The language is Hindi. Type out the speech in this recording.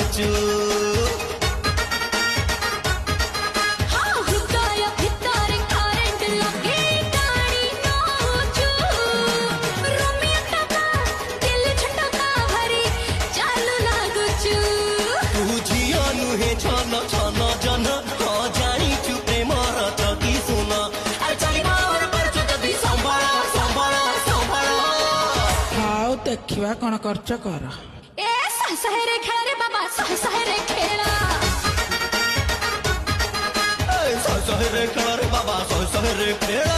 ଲାଗୁଛୁ छन छन जन हाँ जानिछु प्रेमर चकी सुन हाउ देखिवा कौन करछ कर ए सहरे खेला रे बाबा सहरे खेला सहरे खेला रे बाबा सहरे खेला